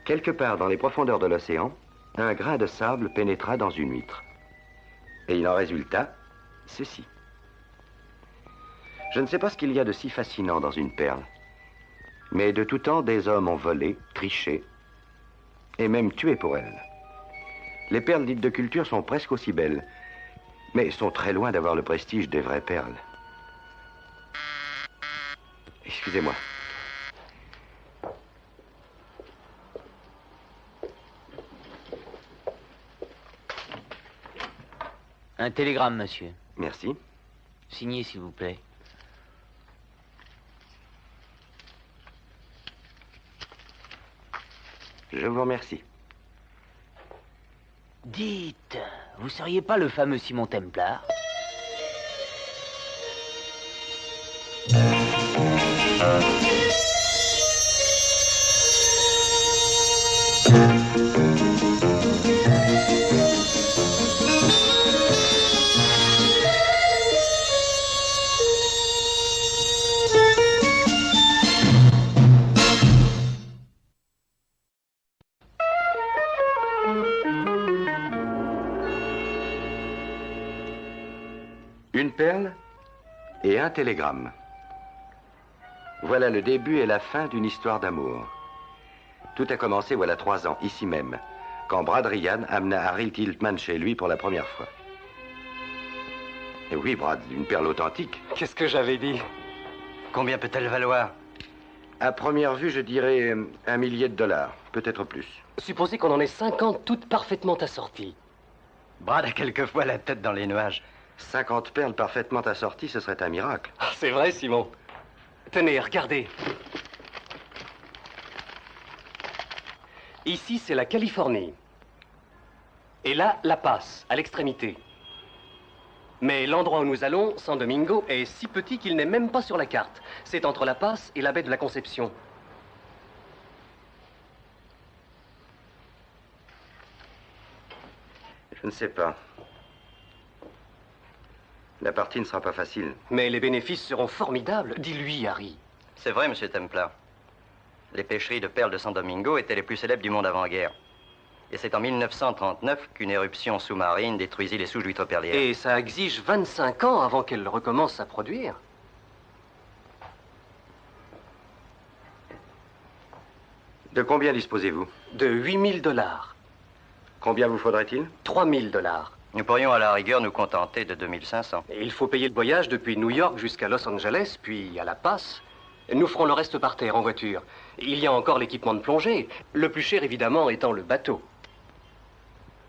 Quelque part dans les profondeurs de l'océan, un grain de sable pénétra dans une huître. Et il en résulta ceci. Je ne sais pas ce qu'il y a de si fascinant dans une perle. Mais de tout temps, des hommes ont volé, triché, et même tué pour elle. Les perles dites de culture sont presque aussi belles, mais sont très loin d'avoir le prestige des vraies perles. Excusez-moi. Un télégramme, monsieur. Merci. Signez, s'il vous plaît. Je vous remercie. Dites, vous seriez pas le fameux Simon Templar? Une perle et un télégramme. Voilà le début et la fin d'une histoire d'amour. Tout a commencé voilà 3 ans, ici même, quand Brad Ryan amena Harry Tiltman chez lui pour la première fois. Et oui, Brad, une perle authentique. Qu'est-ce que j'avais dit? Combien peut-elle valoir? À première vue, je dirais $1 millier, peut-être plus. Supposez qu'on en ait 50 toutes parfaitement assorties. Brad a quelquefois la tête dans les nuages. 50 perles parfaitement assorties, ce serait un miracle. Ah, c'est vrai, Simon. Tenez, regardez. Ici, c'est la Californie. Et là, La Paz, à l'extrémité. Mais l'endroit où nous allons, San Domingo, est si petit qu'il n'est même pas sur la carte. C'est entre La Paz et la baie de la Conception. Je ne sais pas. La partie ne sera pas facile. Mais les bénéfices seront formidables. Dis-lui, Harry. C'est vrai, monsieur Templar. Les pêcheries de perles de San Domingo étaient les plus célèbres du monde avant-guerre. Et c'est en 1939 qu'une éruption sous-marine détruisit les souches d'huîtres perlières. Et ça exige 25 ans avant qu'elle recommence à produire. De combien disposez-vous? De 8 000 $. Combien vous faudrait-il? 3 000 $. Nous pourrions à la rigueur nous contenter de 2500. Et il faut payer le voyage depuis New York jusqu'à Los Angeles, puis à La Paz. Nous ferons le reste par terre, en voiture. Il y a encore l'équipement de plongée. Le plus cher, évidemment, étant le bateau.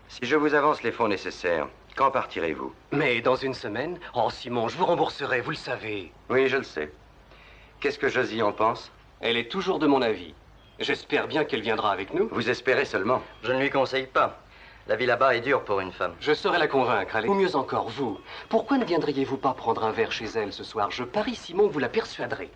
Si je vous avance les fonds nécessaires, quand partirez-vous? Mais dans une semaine? Oh, Simon, je vous rembourserai, vous le savez. Oui, je le sais. Qu'est-ce que Josie en pense? Elle est toujours de mon avis. J'espère bien qu'elle viendra avec nous. Vous espérez seulement. Je ne lui conseille pas. La vie là-bas est dure pour une femme. Je saurai la convaincre, allez. Ou mieux encore, vous. Pourquoi ne viendriez-vous pas prendre un verre chez elle ce soir? Je parie, Simon, que vous la persuaderez.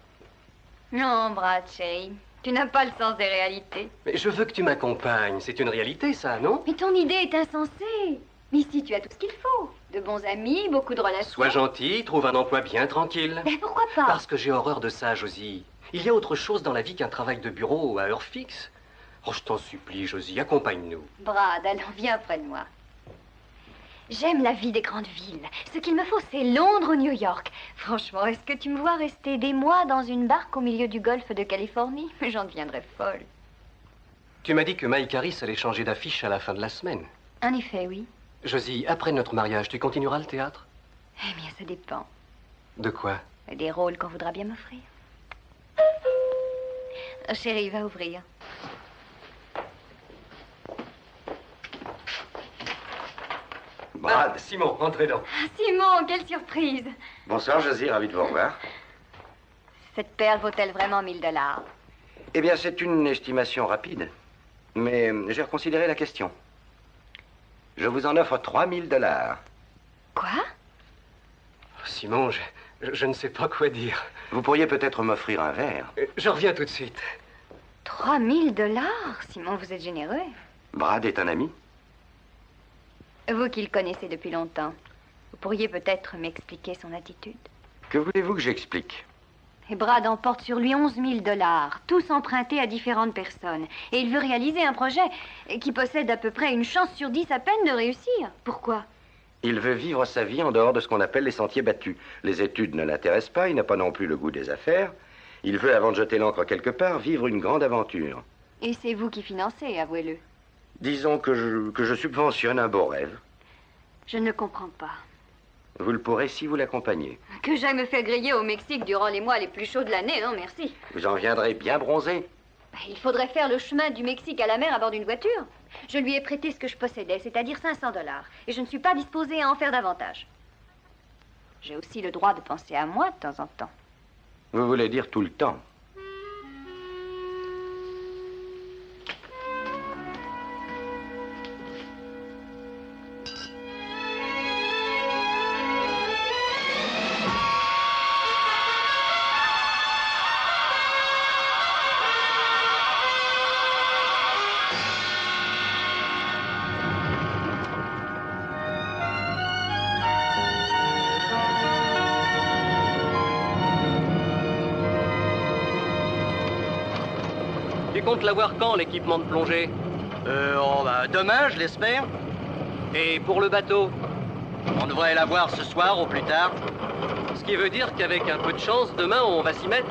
Non, Brad, chérie. Tu n'as pas le sens des réalités. Mais je veux que tu m'accompagnes. C'est une réalité, ça, non? Mais ton idée est insensée. Mais ici, tu as tout ce qu'il faut. De bons amis, beaucoup de relations. Sois gentil, trouve un emploi bien tranquille. Mais pourquoi pas? Parce que j'ai horreur de ça, Josie. Il y a autre chose dans la vie qu'un travail de bureau à heure fixe. Oh, je t'en supplie, Josie, accompagne-nous. Brad, allons, viens près de moi. J'aime la vie des grandes villes. Ce qu'il me faut, c'est Londres ou New York. Franchement, est-ce que tu me vois rester des mois dans une barque au milieu du golfe de Californie? J'en deviendrais folle. Tu m'as dit que Mike Harris allait changer d'affiche à la fin de la semaine. En effet, oui. Josie, après notre mariage, tu continueras le théâtre? Eh bien, ça dépend. De quoi? Des rôles qu'on voudra bien m'offrir. Chérie, va ouvrir. Brad. Simon, entrez donc. Ah, Simon, quelle surprise! Bonsoir, Josie, ravi de vous revoir. Cette perle vaut-elle vraiment 1000 $? Eh bien, c'est une estimation rapide. Mais j'ai reconsidéré la question. Je vous en offre 3 000 $. Quoi? Simon, je ne sais pas quoi dire. Vous pourriez peut-être m'offrir un verre. Je reviens tout de suite. 3 000 $? Simon, vous êtes généreux. Brad est un ami. Vous qui le connaissez depuis longtemps, vous pourriez peut-être m'expliquer son attitude. Que voulez-vous que j'explique? Et Brad emporte sur lui 11 000 $, tous empruntés à différentes personnes. Et il veut réaliser un projet qui possède à peu près une chance sur 10 à peine de réussir. Pourquoi? Il veut vivre sa vie en dehors de ce qu'on appelle les sentiers battus. Les études ne l'intéressent pas, il n'a pas non plus le goût des affaires. Il veut, avant de jeter l'ancre quelque part, vivre une grande aventure. Et c'est vous qui financez, avouez-le. Disons que je subventionne un beau rêve. Je ne comprends pas. Vous le pourrez si vous l'accompagnez. Que j'aille me faire griller au Mexique durant les mois les plus chauds de l'année, non merci. Vous en viendrez bien bronzé. Il faudrait faire le chemin du Mexique à la mer à bord d'une voiture. Je lui ai prêté ce que je possédais, c'est-à-dire 500 $. Et je ne suis pas disposée à en faire davantage. J'ai aussi le droit de penser à moi de temps en temps. Vous voulez dire tout le temps? Tu comptes l'avoir quand, l'équipement de plongée? Demain, je l'espère. Et pour le bateau? On devrait l'avoir ce soir au plus tard. Ce qui veut dire qu'avec un peu de chance, demain, on va s'y mettre.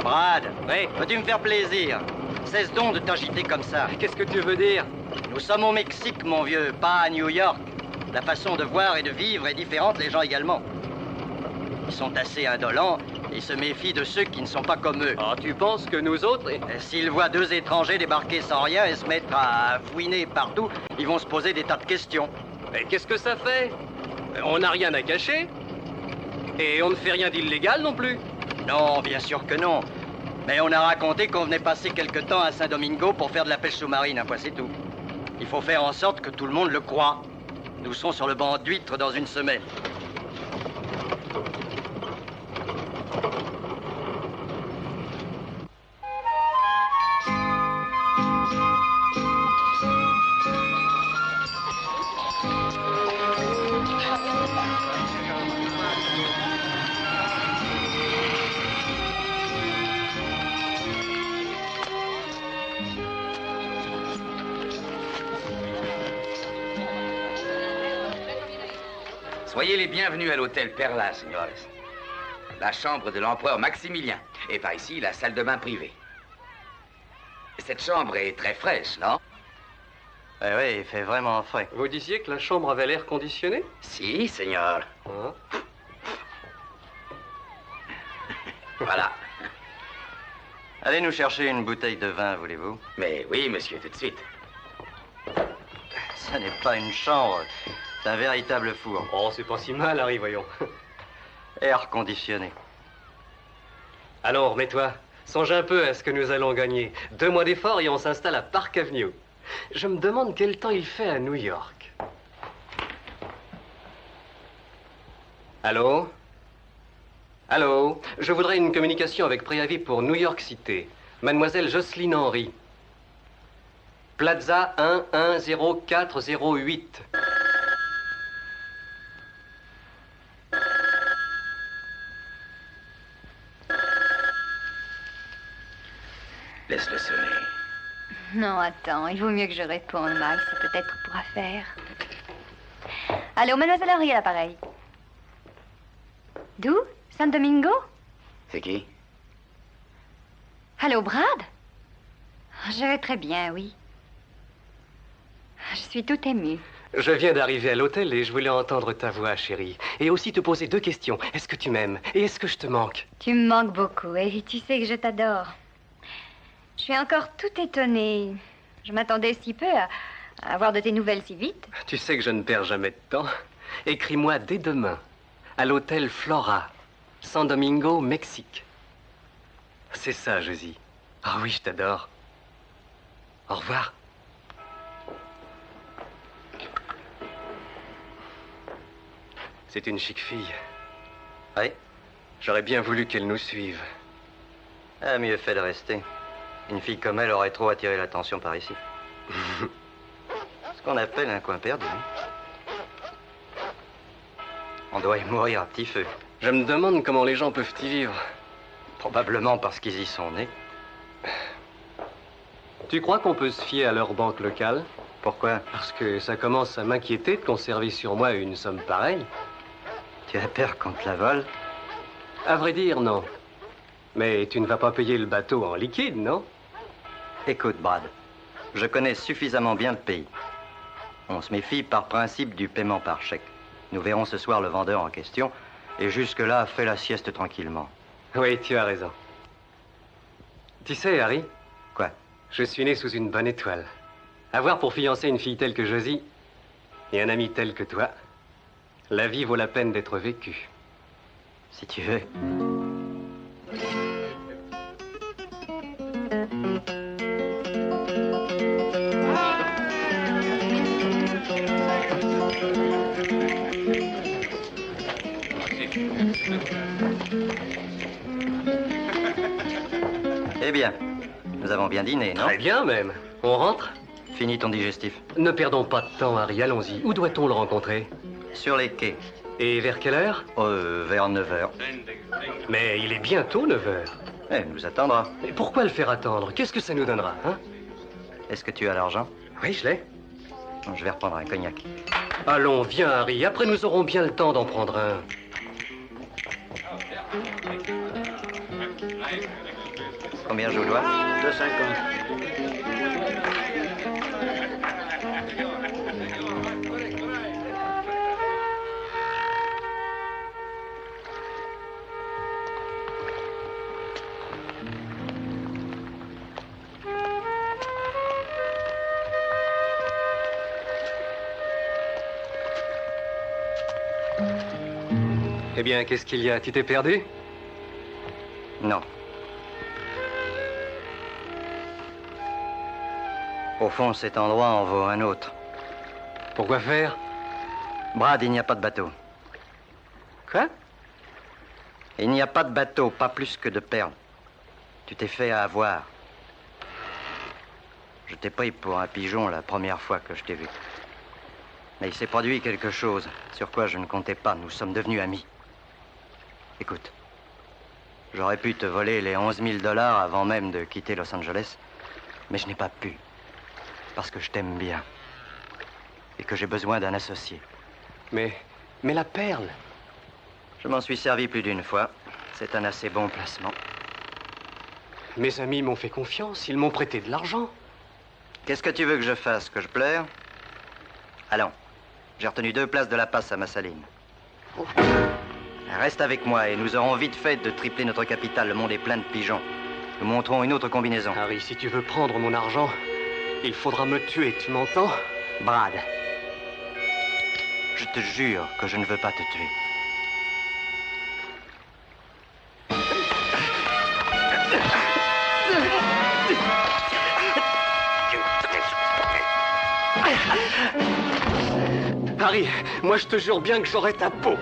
Brad, Oui. veux-tu me faire plaisir? Cesse donc de t'agiter comme ça. Qu'est-ce que tu veux dire? Nous sommes au Mexique, mon vieux, pas à New York. La façon de voir et de vivre est différente, les gens également. Ils sont assez indolents et se méfient de ceux qui ne sont pas comme eux. Ah, tu penses que nous autres... Et s'ils voient deux étrangers débarquer sans rien et se mettre à fouiner partout, ils vont se poser des tas de questions. Mais qu'est-ce que ça fait? On n'a rien à cacher. Et on ne fait rien d'illégal non plus. Non, bien sûr que non. Mais on a raconté qu'on venait passer quelque temps à Saint-Domingo pour faire de la pêche sous-marine, un point c'est tout. Il faut faire en sorte que tout le monde le croie. Nous serons sur le banc d'huîtres dans une semaine. Soyez les bienvenus à l'hôtel Perla, señores. La chambre de l'empereur Maximilien. Et par ici, la salle de bain privée. Cette chambre est très fraîche, non? Eh oui, il fait vraiment frais. Vous disiez que la chambre avait l'air conditionné? Si, señor. Hein? Voilà. Allez nous chercher une bouteille de vin, voulez-vous? Mais oui, monsieur, tout de suite. Ça n'est pas une chambre, c'est un véritable four. Oh, c'est pas si mal, Harry, voyons. Air conditionné. Alors, remets-toi. Songe un peu à ce que nous allons gagner. 2 mois d'effort et on s'installe à Park Avenue. Je me demande quel temps il fait à New York. Allô? Allô? Je voudrais une communication avec préavis pour New York City. Mademoiselle Jocelyne Henry. Plaza 110408. Laisse-le sonner. Non, attends, il vaut mieux que je réponde, Max. C'est peut-être pour affaire. Allô, mademoiselle Henry à l'appareil. D'où? San Domingo? C'est qui? Allô, Brad? Je vais très bien, oui. Je suis tout émue. Je viens d'arriver à l'hôtel et je voulais entendre ta voix, chérie. Et aussi te poser 2 questions. Est-ce que tu m'aimes? Et est-ce que je te manque? Tu me manques beaucoup et tu sais que je t'adore. Je suis encore tout étonnée. Je m'attendais si peu à avoir de tes nouvelles si vite. Tu sais que je ne perds jamais de temps. Écris-moi dès demain, à l'hôtel Flora, San Domingo, Mexique. C'est ça, Josie. Ah oui, je t'adore. Au revoir. C'est une chic fille. Oui, J'aurais bien voulu qu'elle nous suive. ah, mieux fait de rester. Une fille comme elle aurait trop attiré l'attention par ici. Ce qu'on appelle un coin perdu. On doit y mourir à petit feu. Je me demande comment les gens peuvent y vivre. Probablement parce qu'ils y sont nés. Tu crois qu'on peut se fier à leur banque locale? Pourquoi? Parce que ça commence à m'inquiéter de conserver sur moi une somme pareille. Tu as peur qu'on te la vole? À vrai dire, non. Mais tu ne vas pas payer le bateau en liquide, non? Écoute, Brad, je connais suffisamment bien le pays. On se méfie par principe du paiement par chèque. Nous verrons ce soir le vendeur en question, et jusque-là, fais la sieste tranquillement. Oui, tu as raison. Tu sais, Harry, Quoi? je suis né sous une bonne étoile. Avoir pour fiancée une fille telle que Josie et un ami tel que toi, la vie vaut la peine d'être vécue. Si tu veux. Eh bien, nous avons bien dîné, non? Très bien, même. On rentre? Fini ton digestif. Ne perdons pas de temps, Harry, allons-y. Où doit-on le rencontrer? Sur les quais. Et vers quelle heure? Vers 9h. Mais il est bientôt 9 heures. Elle nous attendra. Mais pourquoi le faire attendre? Qu'est-ce que ça nous donnera, hein? Est-ce que tu as l'argent? Oui, je l'ai. Je vais reprendre un cognac. Allons, viens, Harry. Après, nous aurons bien le temps d'en prendre un. Combien je vous dois? 2,50. Eh bien, qu'est-ce qu'il y a? Tu t'es perdu? Non. Au fond, cet endroit en vaut un autre. Pourquoi faire? Brad, il n'y a pas de bateau. Quoi? Il n'y a pas de bateau, pas plus que de perles. Tu t'es fait avoir. Je t'ai pris pour un pigeon la première fois que je t'ai vu. Mais il s'est produit quelque chose sur quoi je ne comptais pas. Nous sommes devenus amis. Écoute, j'aurais pu te voler les 11 000 $ avant même de quitter Los Angeles, mais je n'ai pas pu. Parce que je t'aime bien. Et que j'ai besoin d'un associé. Mais la perle? Je m'en suis servi plus d'une fois. C'est un assez bon placement. Mes amis m'ont fait confiance, ils m'ont prêté de l'argent. Qu'est-ce que tu veux que je fasse? Que je pleure? Allons. J'ai retenu 2 places de la passe à Massaline. Reste avec moi et nous aurons vite fait de tripler notre capital. Le monde est plein de pigeons. Nous montrons une autre combinaison. Harry, si tu veux prendre mon argent, il faudra me tuer, tu m'entends? Brad, je te jure que je ne veux pas te tuer. Harry, moi je te jure bien que j'aurai ta peau.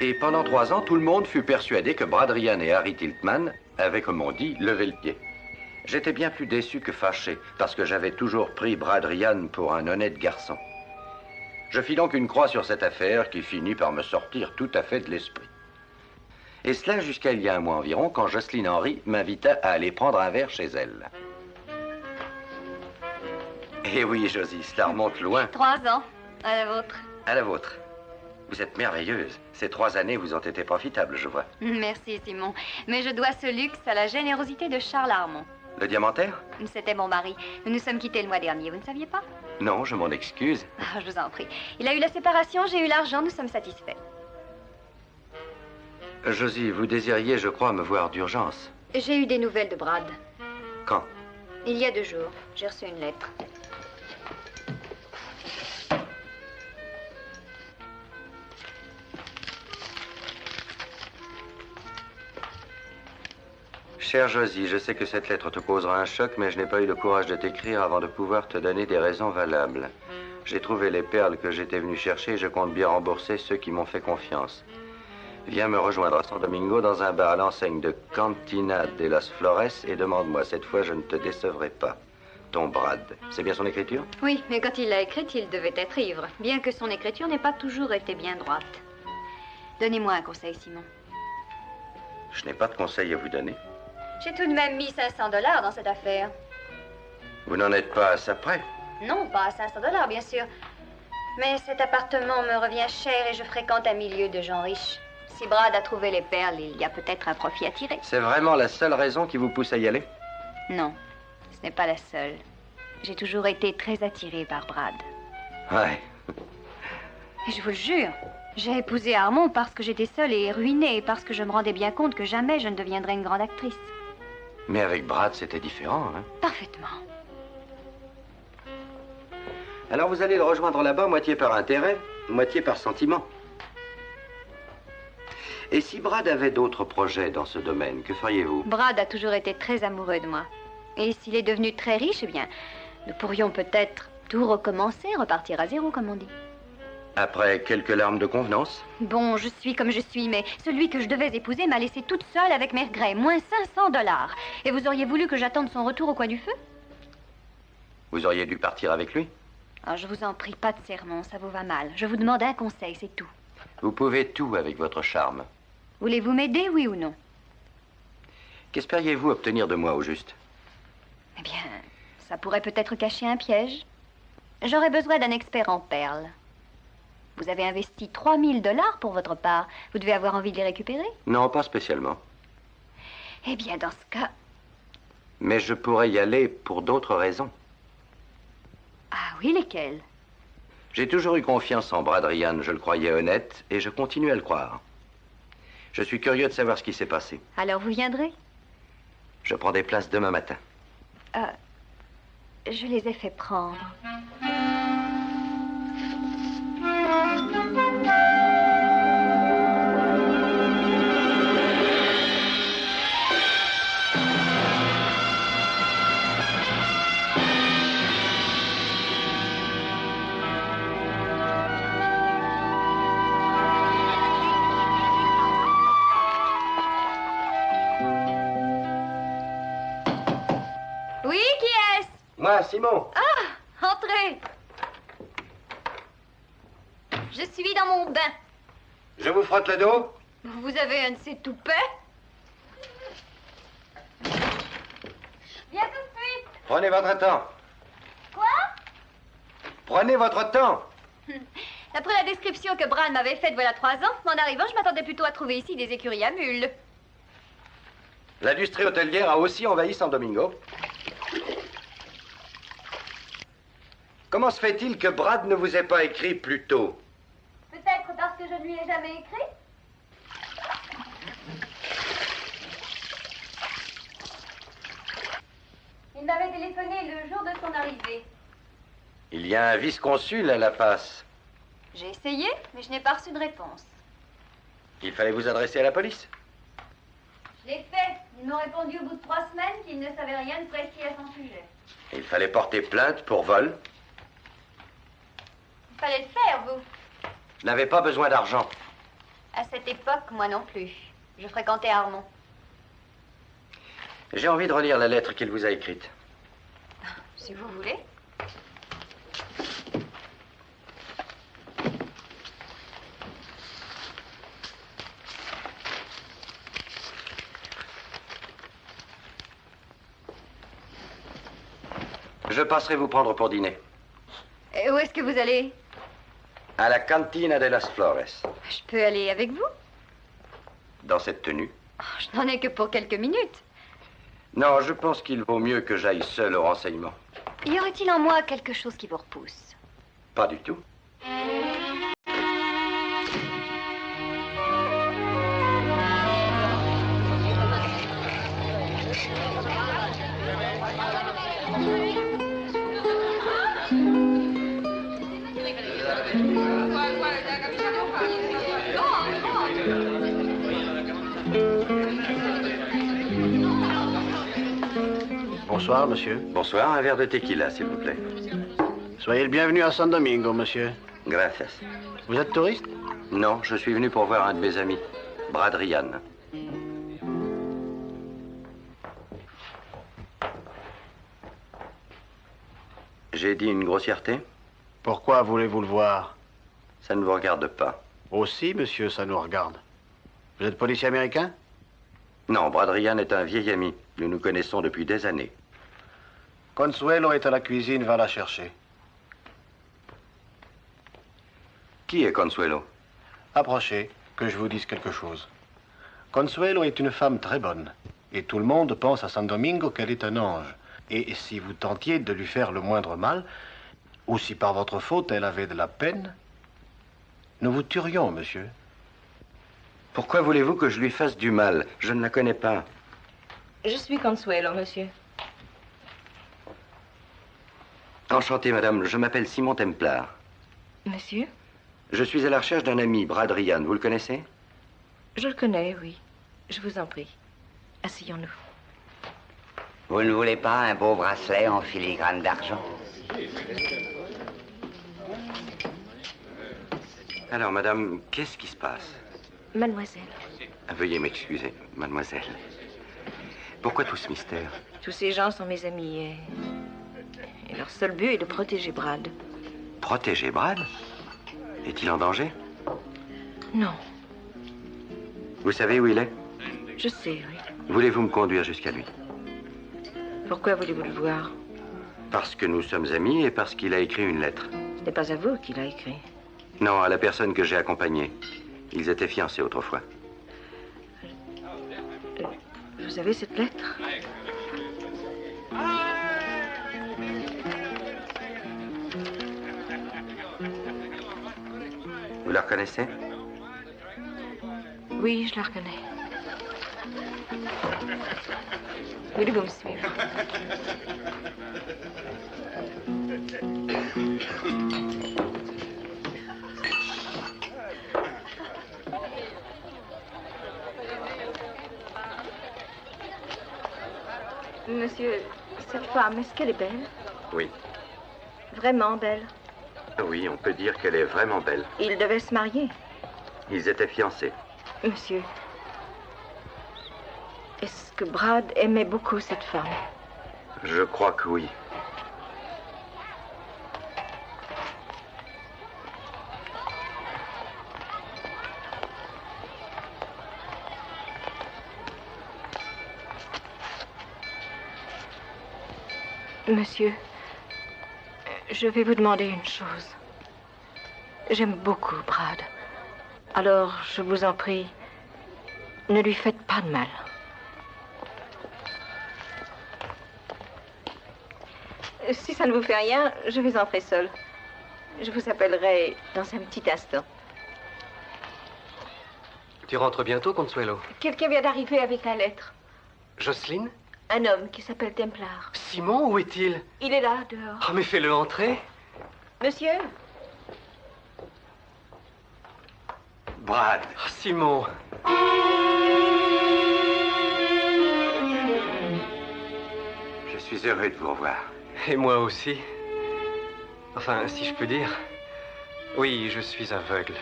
Et pendant 3 ans, tout le monde fut persuadé que Brad Ryan et Harry Tiltman avaient, comme on dit, levé le pied. J'étais bien plus déçu que fâché, parce que j'avais toujours pris Brad Ryan pour un honnête garçon. Je fis donc une croix sur cette affaire qui finit par me sortir tout à fait de l'esprit. Et cela jusqu'à il y a un mois environ, quand Jocelyne Henry m'invita à aller prendre un verre chez elle. Eh oui, Josie, cela remonte loin. 3 ans, à la vôtre. À la vôtre. Vous êtes merveilleuse. Ces 3 années vous ont été profitables, je vois. Merci, Simon. Mais je dois ce luxe à la générosité de Charles Armand. Le diamantaire? C'était mon mari. Nous nous sommes quittés le mois dernier, vous ne saviez pas? Non, je m'en excuse. Ah, je vous en prie. Il a eu la séparation, j'ai eu l'argent, nous sommes satisfaits. Josie, vous désiriez, je crois, me voir d'urgence. J'ai eu des nouvelles de Brad. Quand? Il y a 2 jours, j'ai reçu une lettre. Chère Josie, je sais que cette lettre te causera un choc, mais je n'ai pas eu le courage de t'écrire avant de pouvoir te donner des raisons valables. J'ai trouvé les perles que j'étais venu chercher et je compte bien rembourser ceux qui m'ont fait confiance. Viens me rejoindre à San Domingo dans un bar à l'enseigne de Cantina de las Flores et demande-moi, cette fois je ne te décevrai pas. Ton Brad. C'est bien son écriture? Oui, mais quand il l'a écrite, il devait être ivre, bien que son écriture n'ait pas toujours été bien droite. Donnez-moi un conseil, Simon. Je n'ai pas de conseil à vous donner. J'ai tout de même mis $500 dans cette affaire. Vous n'en êtes pas à ça près? Non, pas à $500, bien sûr. Mais cet appartement me revient cher et je fréquente un milieu de gens riches. Si Brad a trouvé les perles, il y a peut-être un profit à tirer. C'est vraiment la seule raison qui vous pousse à y aller? Non, ce n'est pas la seule. J'ai toujours été très attirée par Brad. Ouais. Et je vous le jure, j'ai épousé Armand parce que j'étais seule et ruinée, et parce que je me rendais bien compte que jamais je ne deviendrais une grande actrice. Mais avec Brad, c'était différent, hein? Parfaitement. Alors vous allez le rejoindre là-bas, moitié par intérêt, moitié par sentiment. Et si Brad avait d'autres projets dans ce domaine, que feriez-vous? Brad a toujours été très amoureux de moi. Et s'il est devenu très riche, eh bien, nous pourrions peut-être tout recommencer, repartir à zéro, comme on dit. Après quelques larmes de convenance? Bon, je suis comme je suis, mais celui que je devais épouser m'a laissée toute seule avec mes regrets, moins $500. Et vous auriez voulu que j'attende son retour au coin du feu? Vous auriez dû partir avec lui? Ah, je vous en prie, pas de sermon, ça vous va mal. Je vous demande un conseil, c'est tout. Vous pouvez tout avec votre charme. Voulez-vous m'aider, oui ou non? Qu'espériez-vous obtenir de moi, au juste? Eh bien, ça pourrait peut-être cacher un piège. J'aurais besoin d'un expert en perles. Vous avez investi $3000 pour votre part. Vous devez avoir envie de les récupérer? Non, pas spécialement. Eh bien, dans ce cas... Mais je pourrais y aller pour d'autres raisons. Ah oui, lesquelles? J'ai toujours eu confiance en Brad Ryan, je le croyais honnête, et je continue à le croire. Je suis curieux de savoir ce qui s'est passé. Alors vous viendrez? Je prends des places demain matin. Je les ai fait prendre. Oui, qui est-ce? Moi, Simon. Ah, entrez. Je suis dans mon bain. Je vous frotte le dos? Vous avez un de ces toupets? Viens tout de suite. Prenez votre temps. Quoi? Prenez votre temps. D'après la description que Brad m'avait faite voilà 3 ans, en arrivant, je m'attendais plutôt à trouver ici des écuries à mules. L'industrie hôtelière a aussi envahi San Domingo. Comment se fait-il que Brad ne vous ait pas écrit plus tôt? Peut-être parce que je ne lui ai jamais écrit. Il m'avait téléphoné le jour de son arrivée. Il y a un vice-consul à La Paz. J'ai essayé, mais je n'ai pas reçu de réponse. Il fallait vous adresser à la police. Je l'ai fait. Ils m'ont répondu au bout de 3 semaines qu'ils ne savaient rien de précis à son sujet. Il fallait porter plainte pour vol. Il fallait le faire, vous. Je n'avais pas besoin d'argent. À cette époque, moi non plus. Je fréquentais Armand. J'ai envie de relire la lettre qu'il vous a écrite. Si vous voulez. Je passerai vous prendre pour dîner. Et où est-ce que vous allez? À la Cantina de las Flores. Je peux aller avec vous? Dans cette tenue? Oh, je n'en ai que pour quelques minutes. Non, je pense qu'il vaut mieux que j'aille seul au renseignement. Y aurait-il en moi quelque chose qui vous repousse? Pas du tout. Bonsoir, monsieur. Bonsoir, un verre de tequila, s'il vous plaît. Soyez le bienvenu à San Domingo, monsieur. Gracias. Vous êtes touriste? Non, je suis venu pour voir un de mes amis, Brad Ryan. J'ai dit une grossièreté? Pourquoi voulez-vous le voir? Ça ne vous regarde pas. Aussi, monsieur, ça nous regarde. Vous êtes policier américain? Non, Brad Ryan est un vieil ami. Nous nous connaissons depuis des années. Consuelo est à la cuisine, va la chercher. Qui est Consuelo? Approchez, que je vous dise quelque chose. Consuelo est une femme très bonne. Et tout le monde pense à San Domingo qu'elle est un ange. Et si vous tentiez de lui faire le moindre mal, ou si par votre faute elle avait de la peine, nous vous tuerions, monsieur. Pourquoi voulez-vous que je lui fasse du mal? Je ne la connais pas. Je suis Consuelo, monsieur. Enchanté, madame. Je m'appelle Simon Templar. Monsieur? Je suis à la recherche d'un ami, Brad Ryan. Vous le connaissez? Je le connais, oui. Je vous en prie. Asseyons-nous. Vous ne voulez pas un beau bracelet en filigrane d'argent? Alors, madame, qu'est-ce qui se passe? Mademoiselle. Veuillez m'excuser, mademoiselle. Pourquoi tout ce mystère? Tous ces gens sont mes amis et leur seul but est de protéger Brad. Protéger Brad? Est-il en danger? Non, Vous savez où il est? je sais, oui. Voulez-vous me conduire jusqu'à lui? Pourquoi voulez-vous le voir? Parce que nous sommes amis et parce qu'il a écrit une lettre. Ce n'est pas à vous qu'il a écrit. Non, à la personne que j'ai accompagnée. Ils étaient fiancés autrefois. Vous avez cette lettre? Vous la reconnaissez? Oui, je la reconnais. Voulez-vous me suivre? Monsieur, cette femme, est-ce qu'elle est belle? Oui. Vraiment belle? Oui, on peut dire qu'elle est vraiment belle. Ils devaient se marier. Ils étaient fiancés. Monsieur, est-ce que Brad aimait beaucoup cette femme? Je crois que oui. Monsieur, je vais vous demander une chose. J'aime beaucoup Brad. Alors, je vous en prie, ne lui faites pas de mal. Si ça ne vous fait rien, je vais entrer seule. Je vous appellerai dans un petit instant. Tu rentres bientôt, Consuelo? Quelqu'un vient d'arriver avec la lettre. Jocelyne? Un homme qui s'appelle Templar. Simon, où est-il? Il est là, dehors. Oh, mais fais-le entrer. Monsieur? Brad. Oh, Simon. Je suis heureux de vous revoir. Et moi aussi. Enfin, si je peux dire. Oui, je suis aveugle.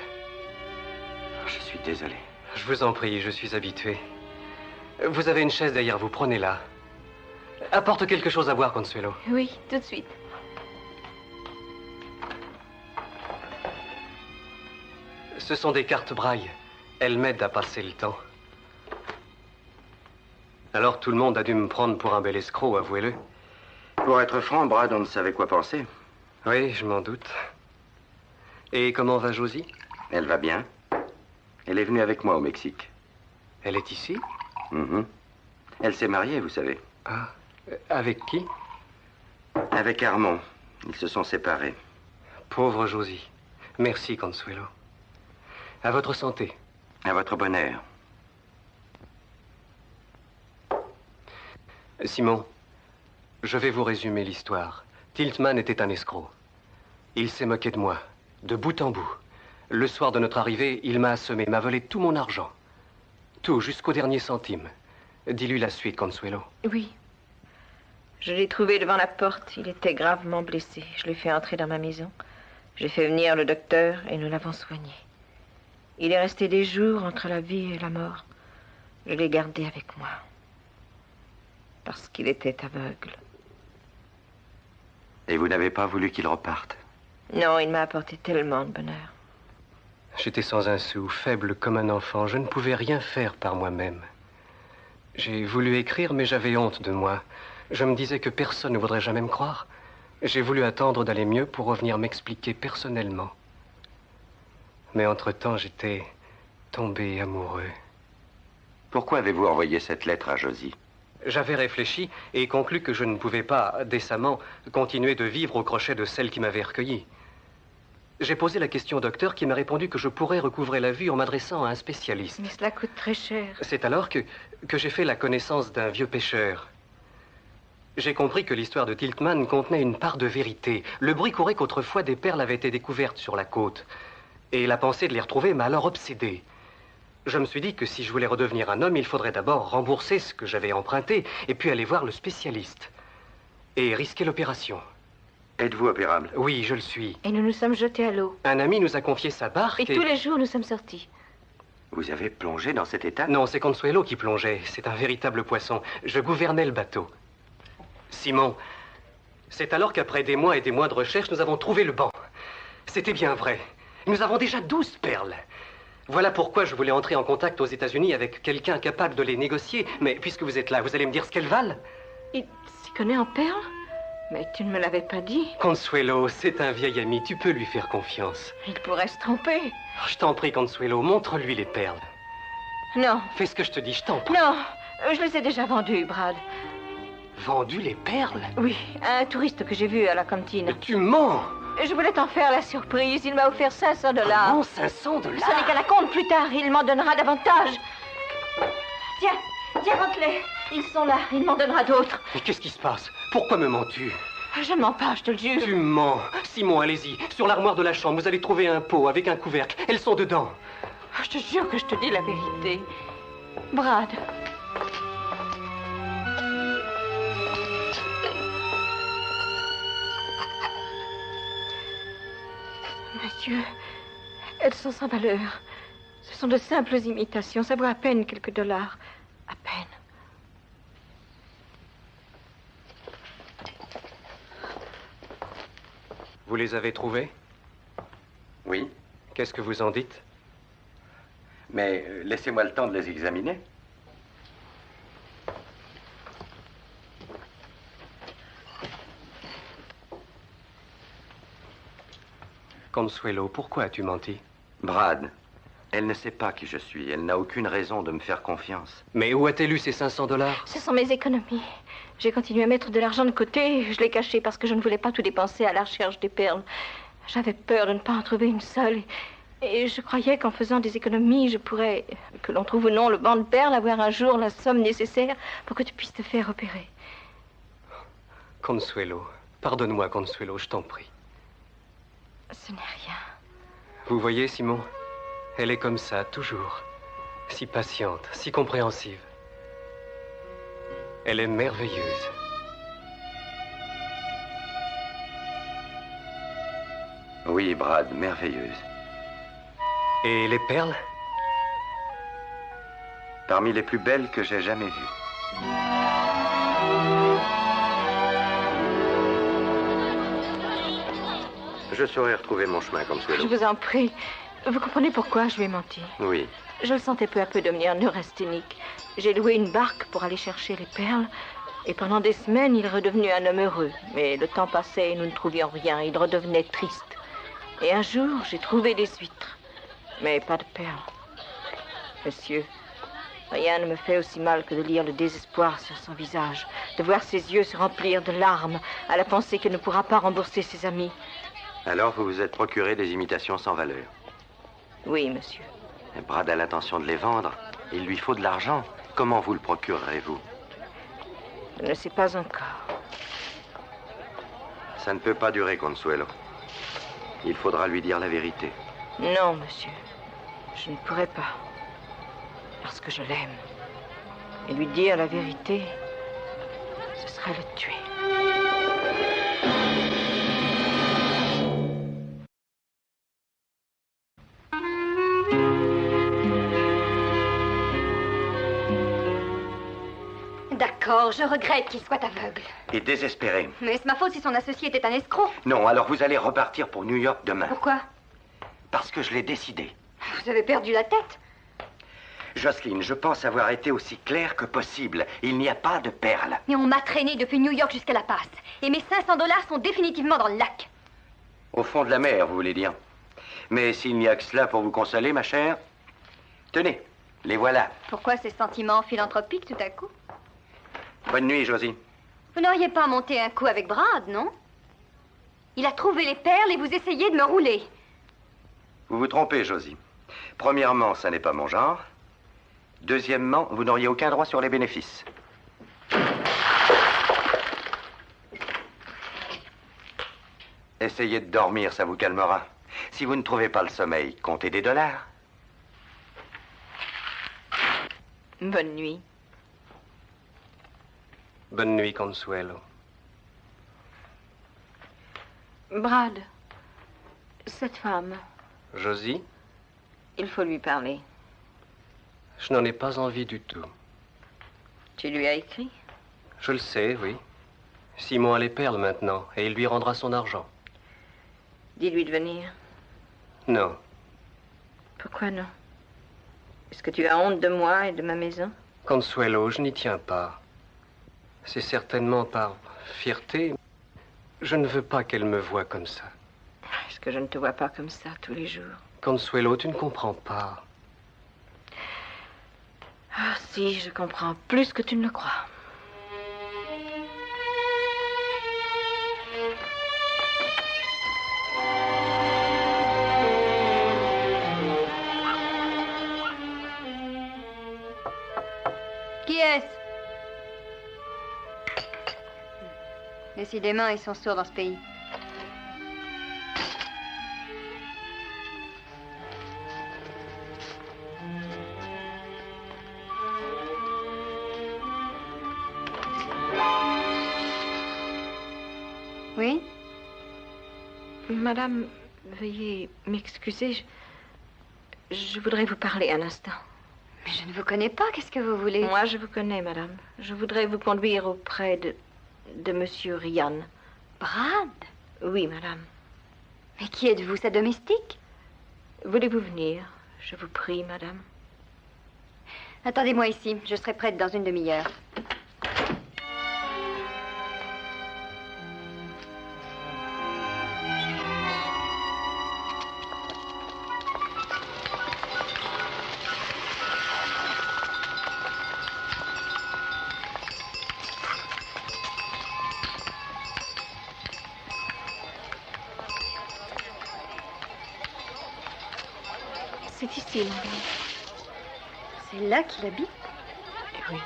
je suis désolé. Je vous en prie, je suis habitué. Vous avez une chaise derrière vous, prenez-la. Apporte quelque chose à boire, Consuelo. Oui, tout de suite. Ce sont des cartes braille. Elles m'aident à passer le temps. Alors tout le monde a dû me prendre pour un bel escroc, avouez-le. Pour être franc, Brad, on ne savait quoi penser. Oui, je m'en doute. Et comment va Josie? Elle va bien. Elle est venue avec moi au Mexique. Elle est ici? Mhm. Elle s'est mariée, vous savez. Ah, avec qui? Avec Armand. Ils se sont séparés. Pauvre Josie. Merci, Consuelo. À votre santé. À votre bonheur. Simon, je vais vous résumer l'histoire. Tiltman était un escroc. Il s'est moqué de moi, de bout en bout. Le soir de notre arrivée, il m'a assommé, m'a volé tout mon argent. Tout, jusqu'au dernier centime. Dis-lui la suite, Consuelo. Oui. Je l'ai trouvé devant la porte. Il était gravement blessé. Je l'ai fait entrer dans ma maison. J'ai fait venir le docteur et nous l'avons soigné. Il est resté des jours entre la vie et la mort. Je l'ai gardé avec moi. Parce qu'il était aveugle. Et vous n'avez pas voulu qu'il reparte? Non, il m'a apporté tellement de bonheur. J'étais sans un sou, faible comme un enfant. Je ne pouvais rien faire par moi-même. J'ai voulu écrire, mais j'avais honte de moi. Je me disais que personne ne voudrait jamais me croire. J'ai voulu attendre d'aller mieux pour revenir m'expliquer personnellement. Mais entre-temps, j'étais tombé amoureux. Pourquoi avez-vous envoyé cette lettre à Josie? J'avais réfléchi et conclu que je ne pouvais pas, décemment, continuer de vivre au crochet de celle qui m'avait recueilli. J'ai posé la question au docteur qui m'a répondu que je pourrais recouvrer la vue en m'adressant à un spécialiste. Mais cela coûte très cher. C'est alors que j'ai fait la connaissance d'un vieux pêcheur. J'ai compris que l'histoire de Tiltman contenait une part de vérité. Le bruit courait qu'autrefois des perles avaient été découvertes sur la côte. Et la pensée de les retrouver m'a alors obsédé. Je me suis dit que si je voulais redevenir un homme, il faudrait d'abord rembourser ce que j'avais emprunté et puis aller voir le spécialiste. Et risquer l'opération. Êtes-vous opérable? Oui, je le suis. Et nous nous sommes jetés à l'eau. Un ami nous a confié sa barque Et tous les jours, nous sommes sortis. Vous avez plongé dans cet état? Non, c'est Consuelo qui plongeait. C'est un véritable poisson. Je gouvernais le bateau. Simon, c'est alors qu'après des mois et des mois de recherche, nous avons trouvé le banc. C'était bien vrai. Nous avons déjà 12 perles. Voilà pourquoi je voulais entrer en contact aux États-Unis avec quelqu'un capable de les négocier. Mais puisque vous êtes là, vous allez me dire ce qu'elles valent? Il s'y connaît en perles? Mais tu ne me l'avais pas dit. Consuelo, c'est un vieil ami. Tu peux lui faire confiance. Il pourrait se tromper. Je t'en prie, Consuelo, montre-lui les perles. Non. Fais ce que je te dis, je t'en prie. Non, je les ai déjà vendues, Brad. Vendu les perles? Oui, à un touriste que j'ai vu à la cantine. Mais tu mens! Je voulais t'en faire la surprise. Il m'a offert $500. Non, $500? Ce n'est qu'à la compte plus tard. Il m'en donnera davantage. Tiens, rentre-les. Ils sont là. Il m'en donnera d'autres. Mais qu'est-ce qui se passe? Pourquoi me mens-tu? Je ne mens pas, je te le jure. Tu mens. Simon, allez-y. Sur l'armoire de la chambre, vous allez trouver un pot avec un couvercle. Elles sont dedans. Je te jure que je te dis la vérité. Brad. Monsieur, elles sont sans valeur. Ce sont de simples imitations. Ça vaut à peine quelques dollars. À peine. Vous les avez trouvées? Oui. Qu'est-ce que vous en dites? Mais laissez-moi le temps de les examiner. Consuelo, pourquoi as-tu menti? Brad, elle ne sait pas qui je suis. Elle n'a aucune raison de me faire confiance. Mais où a-t-elle eu ces $500? Ce sont mes économies. J'ai continué à mettre de l'argent de côté. Je l'ai caché parce que je ne voulais pas tout dépenser à la recherche des perles. J'avais peur de ne pas en trouver une seule. Et je croyais qu'en faisant des économies, je pourrais, que l'on trouve ou non le banc de perles, avoir un jour la somme nécessaire pour que tu puisses te faire opérer. Consuelo, pardonne-moi, Consuelo, je t'en prie. Ce n'est rien. Vous voyez, Simon, elle est comme ça, toujours. Si patiente, si compréhensive. Elle est merveilleuse. Oui, Brad, merveilleuse. Et les perles? Parmi les plus belles que j'ai jamais vues. Je saurais retrouver mon chemin, Consuelo. Je vous en prie. Vous comprenez pourquoi je lui ai menti? Oui. Je le sentais peu à peu devenir neurasthénique. J'ai loué une barque pour aller chercher les perles. Et pendant des semaines, il est redevenu un homme heureux. Mais le temps passait et nous ne trouvions rien. Il redevenait triste. Et un jour, j'ai trouvé des huîtres. Mais pas de perles. Monsieur, rien ne me fait aussi mal que de lire le désespoir sur son visage. De voir ses yeux se remplir de larmes à la pensée qu'il ne pourra pas rembourser ses amis. Alors, vous vous êtes procuré des imitations sans valeur? Oui, monsieur. Brad a l'intention de les vendre. Il lui faut de l'argent. Comment vous le procurerez-vous? Je ne sais pas encore. Ça ne peut pas durer, Consuelo. Il faudra lui dire la vérité. Non, monsieur. Je ne pourrai pas. Parce que je l'aime. Et lui dire la vérité, ce serait le tuer. D'accord, je regrette qu'il soit aveugle. Et désespéré. Mais c'est ma faute si son associé était un escroc. Non, alors vous allez repartir pour New York demain. Pourquoi? Parce que je l'ai décidé. Vous avez perdu la tête. Jocelyn, je pense avoir été aussi clair que possible. Il n'y a pas de perles. Mais on m'a traîné depuis New York jusqu'à La Paz. Et mes $500 sont définitivement dans le lac. Au fond de la mer, vous voulez dire. Mais s'il n'y a que cela pour vous consoler, ma chère, tenez, les voilà. Pourquoi ces sentiments philanthropiques tout à coup? Bonne nuit, Josie. Vous n'auriez pas monté un coup avec Brad, non? Il a trouvé les perles et vous essayez de me rouler. Vous vous trompez, Josie. Premièrement, ça n'est pas mon genre. Deuxièmement, vous n'auriez aucun droit sur les bénéfices. Essayez de dormir, ça vous calmera. Si vous ne trouvez pas le sommeil, comptez des dollars. Bonne nuit. Bonne nuit, Consuelo. Brad, cette femme, Josie, il faut lui parler. je n'en ai pas envie du tout. Tu lui as écrit? Je le sais, oui. Simon a les perles maintenant, et il lui rendra son argent. Dis-lui de venir. Non. Pourquoi non? Est-ce que tu as honte de moi et de ma maison? Consuelo, je n'y tiens pas. C'est certainement par fierté. Je ne veux pas qu'elle me voie comme ça. Est-ce que je ne te vois pas comme ça tous les jours? Consuelo, tu ne comprends pas. Ah si, je comprends plus que tu ne le crois. Qui est-ce? Décidément, ils sont sourds dans ce pays. Oui? Madame, veuillez m'excuser. Je voudrais vous parler un instant. Mais je ne vous connais pas, qu'est-ce que vous voulez? Moi, je vous connais, madame. Je voudrais vous conduire auprès de monsieur Ryan. Brad? Oui, madame. Mais qui êtes-vous, sa domestique? Voulez-vous venir? Je vous prie, madame. Attendez-moi ici, je serai prête dans une demi-heure. C'est ici, madame. C'est là qu'il habite? Oui.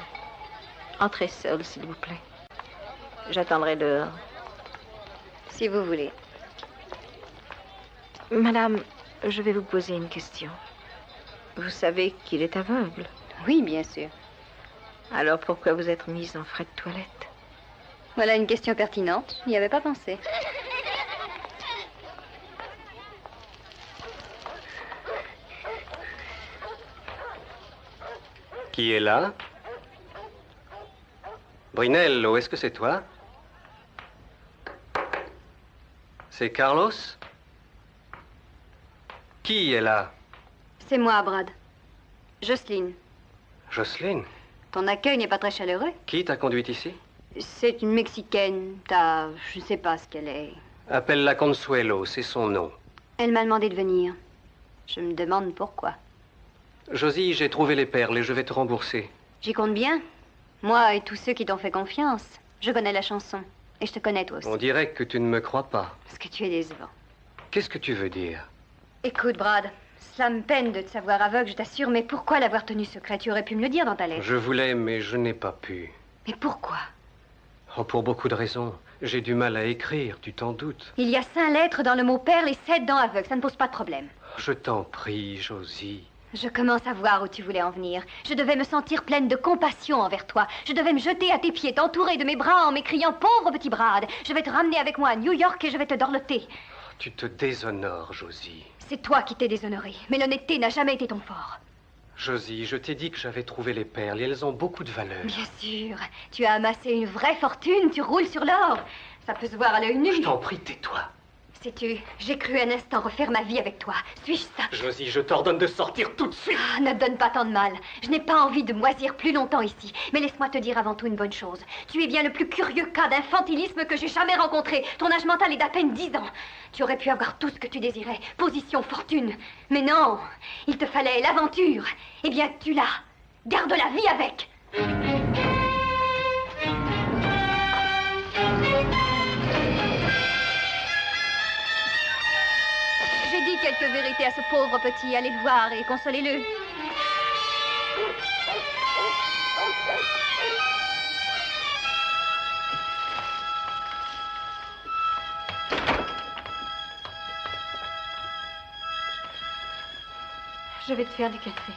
Entrez seule, s'il vous plaît. J'attendrai dehors. Si vous voulez. Madame, je vais vous poser une question. Vous savez qu'il est aveugle. Oui, bien sûr. Alors pourquoi vous êtes mise en frais de toilette? Voilà une question pertinente. Je n'y avais pas pensé. Qui est là? Brunello, est-ce que c'est toi? C'est Carlos? Qui est là? C'est moi, Brad. Jocelyne. Jocelyne? Ton accueil n'est pas très chaleureux. Qui t'a conduite ici? C'est une Mexicaine. Je ne sais pas ce qu'elle est. Appelle-la Consuelo, c'est son nom. Elle m'a demandé de venir. Je me demande pourquoi. Josie, j'ai trouvé les perles et je vais te rembourser. J'y compte bien. Moi et tous ceux qui t'ont fait confiance. Je connais la chanson. Et je te connais toi aussi. On dirait que tu ne me crois pas. Parce que tu es décevant. Qu'est-ce que tu veux dire? Écoute, Brad, cela me peine de te savoir aveugle, je t'assure, mais pourquoi l'avoir tenu secret? Tu aurais pu me le dire dans ta lettre. Je voulais, mais je n'ai pas pu. Mais pourquoi? Oh, pour beaucoup de raisons. J'ai du mal à écrire, tu t'en doutes. Il y a 5 lettres dans le mot perle et 7 dans aveugle, ça ne pose pas de problème. Je t'en prie, Josie. Je commence à voir où tu voulais en venir. Je devais me sentir pleine de compassion envers toi. Je devais me jeter à tes pieds, t'entourer de mes bras en m'écriant « Pauvre petit Brad, je vais te ramener avec moi à New York et je vais te dorloter. » Tu te déshonores, Josie. C'est toi qui t'es déshonorée, mais l'honnêteté n'a jamais été ton fort. Josie, je t'ai dit que j'avais trouvé les perles et elles ont beaucoup de valeur. Bien sûr, tu as amassé une vraie fortune, tu roules sur l'or. Ça peut se voir à l'œil nu. Je t'en prie, tais-toi. Sais-tu, j'ai cru un instant refaire ma vie avec toi. Suis-je ça? Josie, je t'ordonne de sortir tout de suite. Ah, ne me donne pas tant de mal. Je n'ai pas envie de moisir plus longtemps ici. Mais laisse-moi te dire avant tout une bonne chose. Tu es bien le plus curieux cas d'infantilisme que j'ai jamais rencontré. Ton âge mental est d'à peine 10 ans. Tu aurais pu avoir tout ce que tu désirais. Position, fortune. Mais non, il te fallait l'aventure. Eh bien, tu l'as. Garde la vie avec. J'ai dit quelques vérités à ce pauvre petit. Allez le voir et consolez-le. Je vais te faire du café.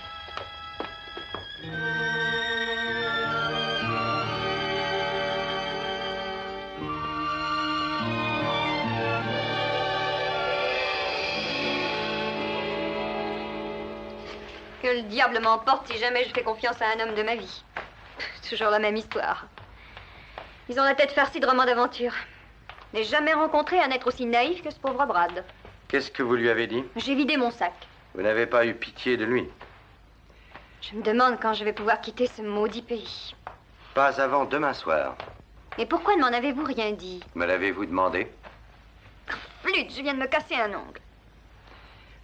Que le diable m'emporte si jamais je fais confiance à un homme de ma vie. Toujours la même histoire. Ils ont la tête farcie de romans d'aventure. Je n'ai jamais rencontré un être aussi naïf que ce pauvre Brad. Qu'est-ce que vous lui avez dit? J'ai vidé mon sac. Vous n'avez pas eu pitié de lui? Je me demande quand je vais pouvoir quitter ce maudit pays. Pas avant demain soir. Mais pourquoi ne m'en avez-vous rien dit? Me l'avez-vous demandé? Flûte, je viens de me casser un ongle.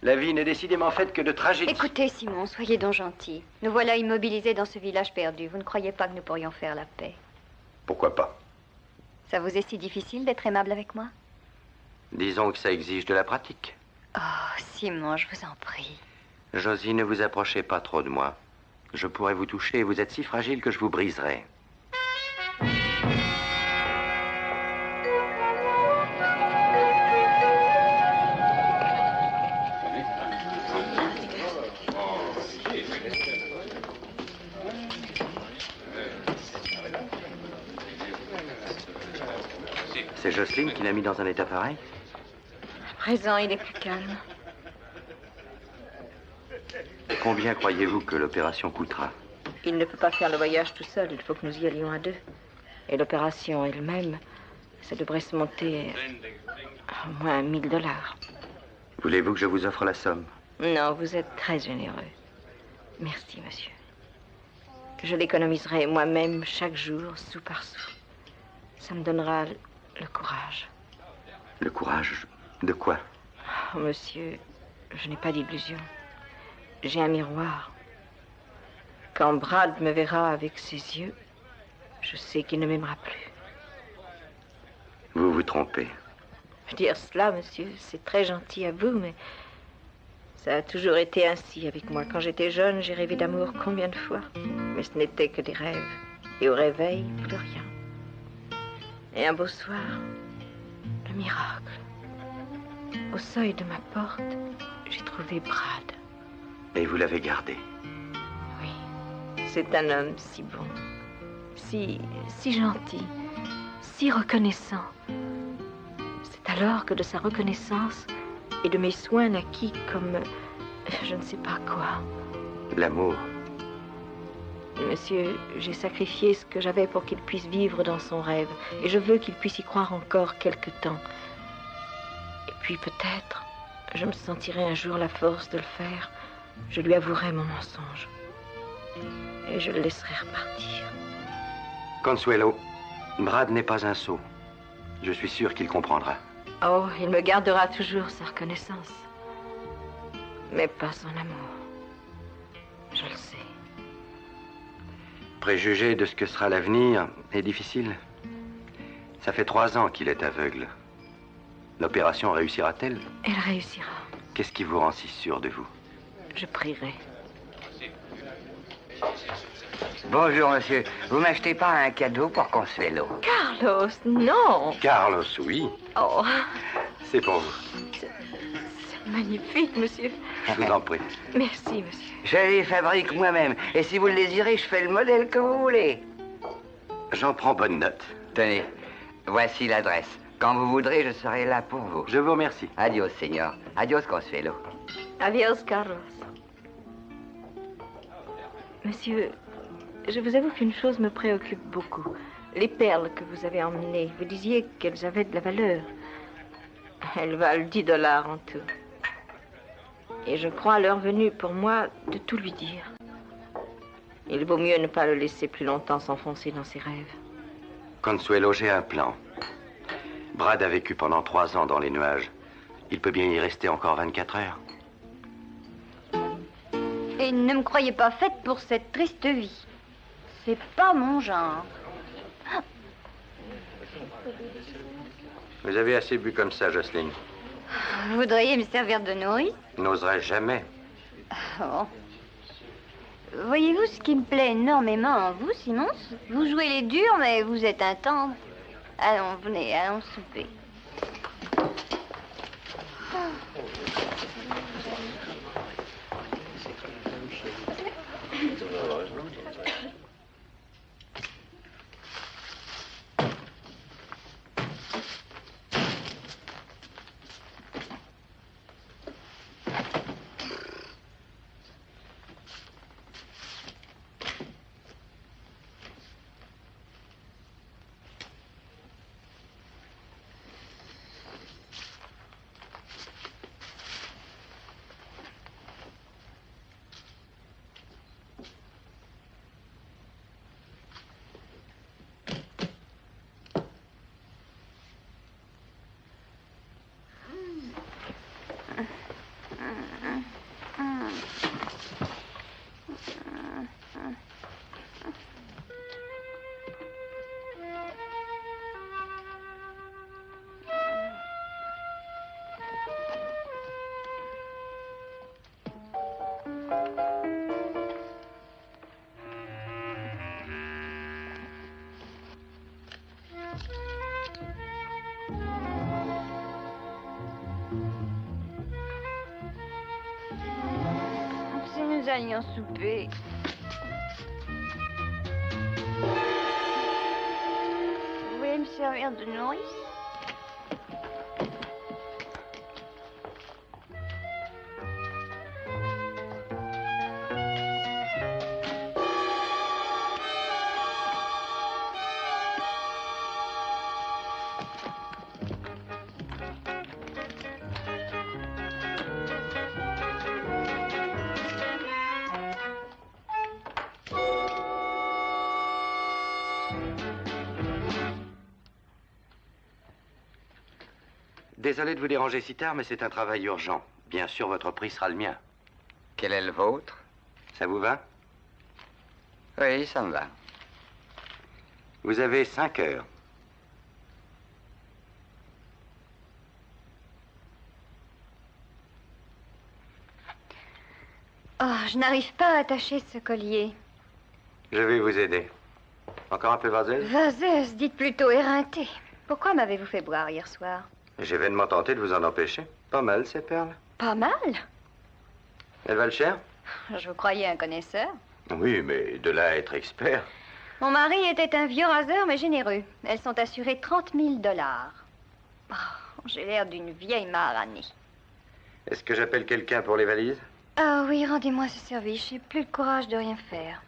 La vie n'est décidément faite que de tragédies. Écoutez, Simon, soyez donc gentil. Nous voilà immobilisés dans ce village perdu. Vous ne croyez pas que nous pourrions faire la paix? Pourquoi pas? Ça vous est si difficile d'être aimable avec moi? Disons que ça exige de la pratique. Oh, Simon, je vous en prie. Josie, ne vous approchez pas trop de moi. Je pourrais vous toucher et vous êtes si fragile que je vous briserais. C'est Jocelyne qui l'a mis dans un état pareil? À présent, il est plus calme. Combien croyez-vous que l'opération coûtera? Il ne peut pas faire le voyage tout seul. Il faut que nous y allions à deux. Et l'opération elle-même, ça devrait se monter à au moins $1000. Voulez-vous que je vous offre la somme? Non, vous êtes très généreux. Merci, monsieur. Je l'économiserai moi-même chaque jour, sou par sou. Ça me donnera le courage. Le courage de quoi? Oh, monsieur, je n'ai pas d'illusion. J'ai un miroir. Quand Brad me verra avec ses yeux, je sais qu'il ne m'aimera plus. Vous vous trompez. Dire cela, monsieur, c'est très gentil à vous, mais ça a toujours été ainsi avec moi. Quand j'étais jeune, j'ai rêvé d'amour combien de fois? Mais ce n'était que des rêves. Et au réveil, plus rien. Et un beau soir, le miracle. Au seuil de ma porte, j'ai trouvé Brad. Et vous l'avez gardé? Oui, c'est un homme si bon, si gentil, si reconnaissant. C'est alors que de sa reconnaissance et de mes soins naquit comme je ne sais pas quoi. L'amour. Monsieur, j'ai sacrifié ce que j'avais pour qu'il puisse vivre dans son rêve. Et je veux qu'il puisse y croire encore quelque temps. Et puis peut-être, je me sentirai un jour la force de le faire. Je lui avouerai mon mensonge. Et je le laisserai repartir. Consuelo, Brad n'est pas un sot. Je suis sûr qu'il comprendra. Oh, il me gardera toujours sa reconnaissance. Mais pas son amour. Je le sais. Préjuger de ce que sera l'avenir est difficile. Ça fait 3 ans qu'il est aveugle. L'opération réussira-t-elle? Elle réussira. Qu'est-ce qui vous rend si sûr de vous? Je prierai. Bonjour, monsieur. Vous m'achetez pas un cadeau pour Consuelo? Carlos, non. Carlos, oui. Oh, C'est pour vous. c'est magnifique, monsieur. Je vous en prie. Merci, monsieur. Je les fabrique moi-même. Et si vous le désirez, je fais le modèle que vous voulez. J'en prends bonne note. Tenez, voici l'adresse. Quand vous voudrez, je serai là pour vous. Je vous remercie. Adios, señor. Adios, Consuelo. Adios, Carlos. Monsieur, je vous avoue qu'une chose me préoccupe beaucoup. Les perles que vous avez emmenées, vous disiez qu'elles avaient de la valeur. Elles valent $10 en tout. Et je crois à l'heure venue pour moi de tout lui dire. Il vaut mieux ne pas le laisser plus longtemps s'enfoncer dans ses rêves. Consuelo, j'ai un plan. Brad a vécu pendant 3 ans dans les nuages. Il peut bien y rester encore 24 heures. Et ne me croyez pas faite pour cette triste vie. C'est pas mon genre. Vous avez assez bu comme ça, Jocelyne. Vous voudriez me servir de nourrice? N'oserais jamais. Oh. Voyez-vous ce qui me plaît énormément en vous, Simons? Vous jouez les durs, mais vous êtes un tendre. Allons, venez, allons souper. Si nous allions souper. Vous voulez me servir de nourrice? Désolé de vous déranger si tard, mais c'est un travail urgent. Bien sûr, votre prix sera le mien. Quel est le vôtre? Ça vous va? Oui, ça me va. Vous avez 5 heures. Oh, je n'arrive pas à attacher ce collier. Je vais vous aider. Encore un peu vaseuse? Vaseuse, dites plutôt éreinté. Pourquoi m'avez-vous fait boire hier soir? J'ai vainement tenté de vous en empêcher. Pas mal, ces perles. Pas mal. Elles valent cher? Je vous croyais un connaisseur. Oui, mais de là à être expert. Mon mari était un vieux raseur, mais généreux. Elles sont assurées $30 000. Oh, j'ai l'air d'une vieille maranée. Est-ce que j'appelle quelqu'un pour les valises? Ah oui, rendez-moi ce service. J'ai plus le courage de rien faire.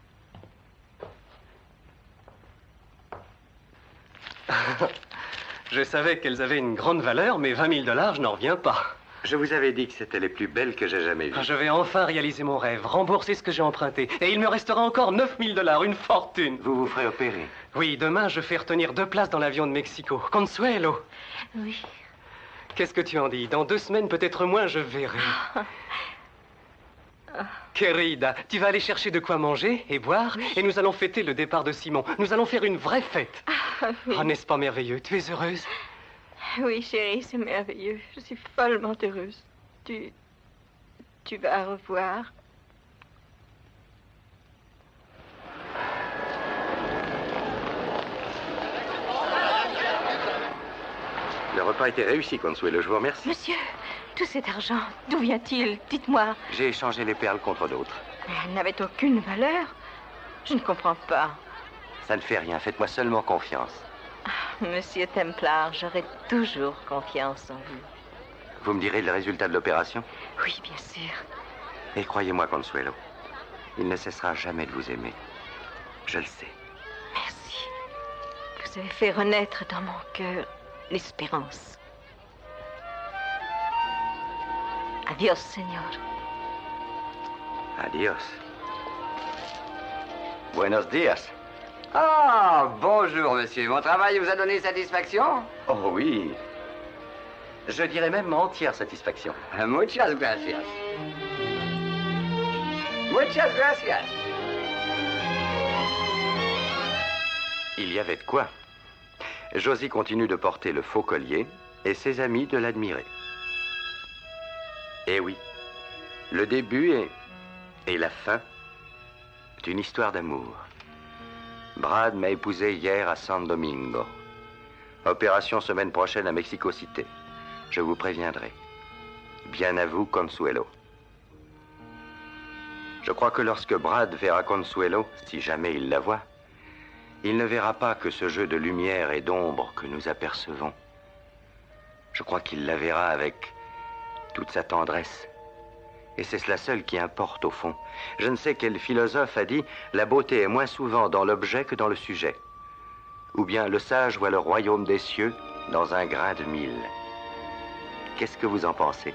Je savais qu'elles avaient une grande valeur, mais 20 000 $, je n'en reviens pas. Je vous avais dit que c'était les plus belles que j'ai jamais vues. Je vais enfin réaliser mon rêve, rembourser ce que j'ai emprunté. Et il me restera encore 9 000 $, une fortune. Vous vous ferez opérer. Oui, demain, je fais retenir 2 places dans l'avion de Mexico. Consuelo. Oui. Qu'est-ce que tu en dis? Dans 2 semaines, peut-être moins, je verrai. Querida, tu vas aller chercher de quoi manger et boire, et nous allons fêter le départ de Simon. Nous allons faire une vraie fête. Oui. Oh, n'est-ce pas merveilleux? Tu es heureuse? Oui, chérie, c'est merveilleux. Je suis follement heureuse. Tu vas revoir. Le repas était réussi, Consuelo, je vous remercie. Monsieur, tout cet argent, d'où vient-il? Dites-moi. J'ai échangé les perles contre d'autres. Mais elles n'avaient aucune valeur. Je ne comprends pas. Ça ne fait rien, faites-moi seulement confiance. Monsieur Templar, j'aurai toujours confiance en vous. Vous me direz le résultat de l'opération? Oui, bien sûr. Et croyez-moi, Consuelo, il ne cessera jamais de vous aimer. Je le sais. Merci. Vous avez fait renaître dans mon cœur l'espérance. Adios, Señor. Adios. Buenos días. Ah, bonjour, monsieur. Mon travail vous a donné satisfaction? Oh oui. Je dirais même entière satisfaction. Muchas gracias. Muchas gracias. Il y avait de quoi. Josie continue de porter le faux collier et ses amis de l'admirer. Eh oui, le début et la fin d'une histoire d'amour. Brad m'a épousé hier à San Domingo. Opération semaine prochaine à Mexico City. Je vous préviendrai. Bien à vous, Consuelo. Je crois que lorsque Brad verra Consuelo, si jamais il la voit, il ne verra pas que ce jeu de lumière et d'ombre que nous apercevons. Je crois qu'il la verra avec toute sa tendresse. Et c'est cela seul qui importe au fond. Je ne sais quel philosophe a dit « La beauté est moins souvent dans l'objet que dans le sujet ». Ou bien « Le sage voit le royaume des cieux dans un grain de mil ». Qu'est-ce que vous en pensez?